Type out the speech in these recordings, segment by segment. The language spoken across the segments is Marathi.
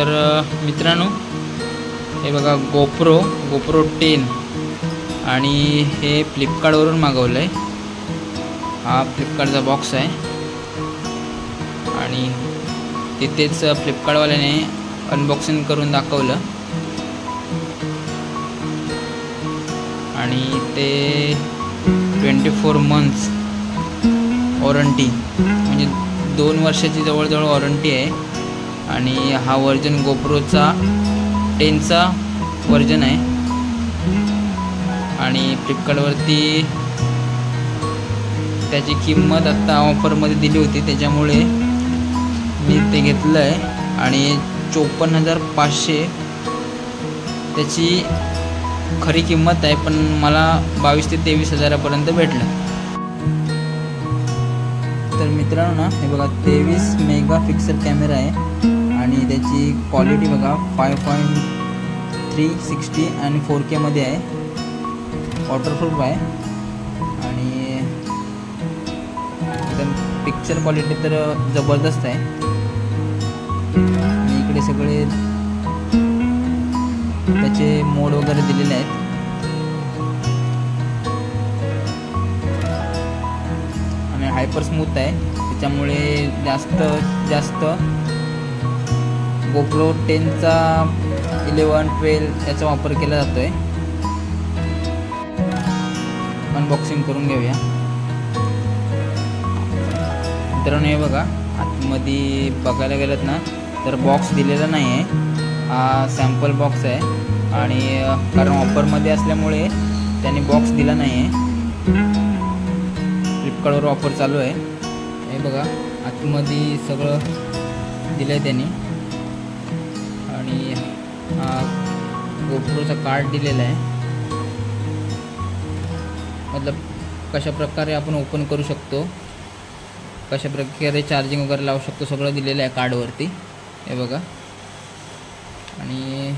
तर मित्रांनो, हे बघा गोप्रो 10 आणि हे फ्लिपकार्टवरून मागवलं आहे। हा फ्लिपकार्टचा बॉक्स आहे आणि तिथेच फ्लिपकार्टवाल्याने अनबॉक्सिंग करून दाखवलं आणि ते 24 मंथ्स वॉरंटी म्हणजे 2 वर्षाची जवळजवळ वॉरंटी आहे। आणि हा वर्जन गोप्रोचा 10चा वर्जन आहे आणि फ्लिपकार्टवरती त्याची किंमत आता ऑफरमध्ये दिली होती, त्याच्यामुळे मी ते घेतलं आहे आणि 54,500 त्याची खरी किंमत आहे, पण मला 22 ते 23 हजारापर्यंत भेटलं। तर मित्रांनो ना, हे बघा 23 मेगापिक्सल कॅमेरा आहे आणि त्याची क्वालिटी बघा 5.360 आणि 4K मध्ये आहे, वॉटरप्रूफ आहे आणि एकदम पिक्चर क्वालिटी तर जबरदस्त आहे। आणि इकडे सगळे त्याचे मोड वगैरे दिलेले आहेत आणि हायपर स्मूथ आहे, त्याच्यामुळे जास्त गोप्रो 10चा 11, 12 याचा वापर केला जातोय। अनबॉक्सिंग करून घेऊया मित्रांनो। हे बघा आतमध्ये बघायला गेलं ना तर बॉक्स दिलेला नाही आहे, हा सॅम्पल बॉक्स आहे आणि कारण ऑफरमध्ये असल्यामुळे त्याने बॉक्स दिला नाही आहे। फ्लिपकार्टवर ऑफर चालू आहे। हे बघा आतमध्ये सगळं दिलं आहे त्यांनी आणि हा गोप्रोचा कार्ड दिलेला आहे, मतलब कशा प्रकारे आपण ओपन करू शकतो, कशा प्रकारे चार्जिंग वगैरे लावू शकतो, सगळं दिलेलं आहे कार्डवरती। हे बघा आणि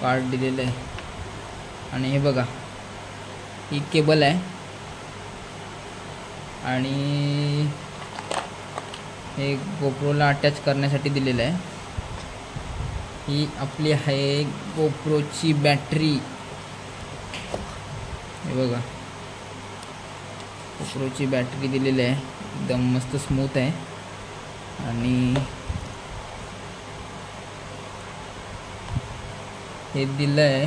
कार्ड दिलेलं आहे आणि हे बघा ही केबल आहे आणि हे गोप्रोला अटॅच करण्यासाठी दिलेलं आहे। ही आपली आहे गोप्रोची बॅटरी, हे बघा गोप्रोची बॅटरी दिलेली आहे, एकदम मस्त स्मूथ आहे आणि हे दिलं आहे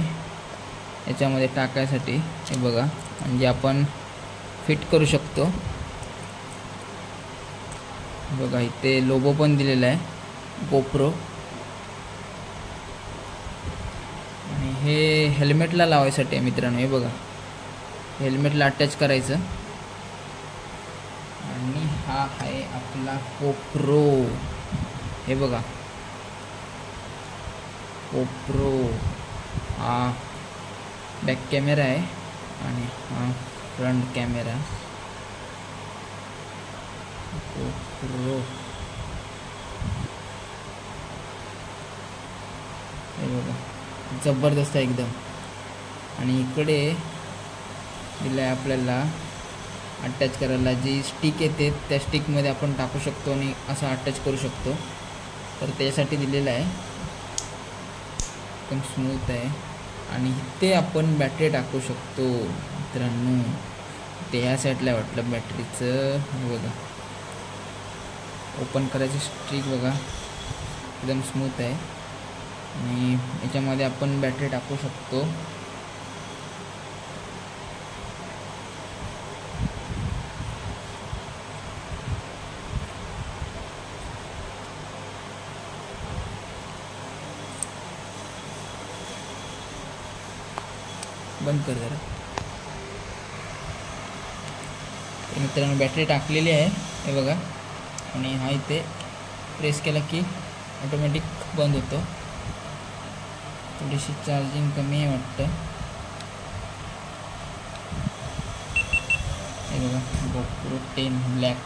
याच्यामध्ये टाकायसाठी। हे बघा म्हणजे आपण फिट करू शकतो। बघा इथे लोगो पण दिलेला आहे गोप्रो आणि हे हेल्मेटला लावायसाठी आहे मित्रांनो। हे बघा हेल्मेटला अटॅच करायचं आणि हा आहे आपला गोप्रो। हे बघा गोप्रो, हा बॅक कॅमेरा आहे आणि हा फ्रंट कॅमेरा गोप्रो। हे बघा जबरदस्त आहे एकदम आणि इकडे दिलं आहे आपल्याला अटॅच करायला, जी स्टिक येते त्या स्टिकमध्ये आपण टाकू शकतो आणि असं अटॅच करू शकतो, तर त्यासाठी दिलेलं आहे। एकदम स्मूथ आहे आणि इथे आपण बॅटरी टाकू शकतो मित्रांनो। ते ह्या साईडला वाटलं बॅटरीचं, हे बघा ओपन करायची स्टिक बघा एकदम स्मूथ आहे आणि याच्यामध्ये आपण बॅटरी टाकू शकतो। बंद कर जरा। मित्रांनो बॅटरी टाकलेली आहे, हे बघा आणि हा इथे प्रेस केला की ऑटोमॅटिक बंद होतो। थोडीशी चार्जिंग कमी आहे वाटतं। हे बघा गोप्रो 10 ब्लॅक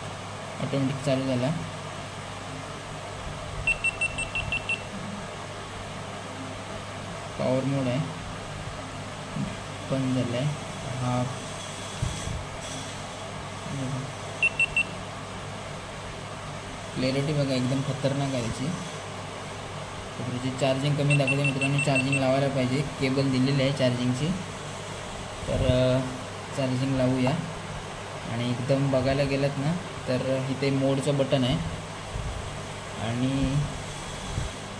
ऑटोमॅटिक चालू झाला। पॉवर मोड आहे, बंद झाला आहे। हा क्लॅरिटी बघा एकदम खतरनाक आहे त्याची. GoProची चार्जिंग कमी दाखवते मित्रांनो, चार्जिंग लावायला पाहिजे. केबल दिलेली आहे चार्जिंगची, तर चार्जिंग लावूया. आणि एकदम बघायला गेलात ना तर इथे मोडचं बटन आहे आणि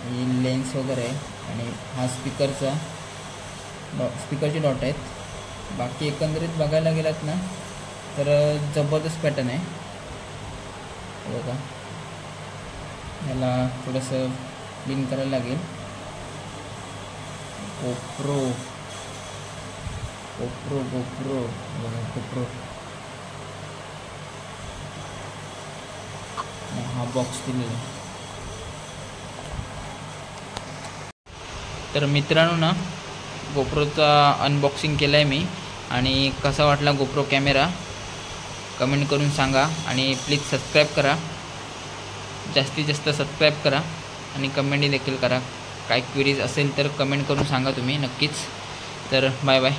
ही लेन्स वगैरे आहे आणि हा स्पीकरचे डॉट आहेत. बाकी एकंदरीत बघायला गेलात ना तर जबरदस्त पॅटर्न आहे बघा. याला थोडंसं क्लीन करायला लागेल. गोप्रो बघा, गोप्रो. हा बॉक्स दिलेला आहे. तर मित्रांनो ना, गोप्रोचा अनबॉक्सिंग केलं आहे मी आणि कसा वाटला गोप्रो कॅमेरा कमेंट करून सांगा. आणि प्लीज सबस्क्राईब करा, जास्तीत जास्त सबस्क्राईब करा आणि कमेंटही देखील करा. काय क्वेरीज असेल तर कमेंट करून सांगा तुम्ही नक्कीच. तर बाय बाय.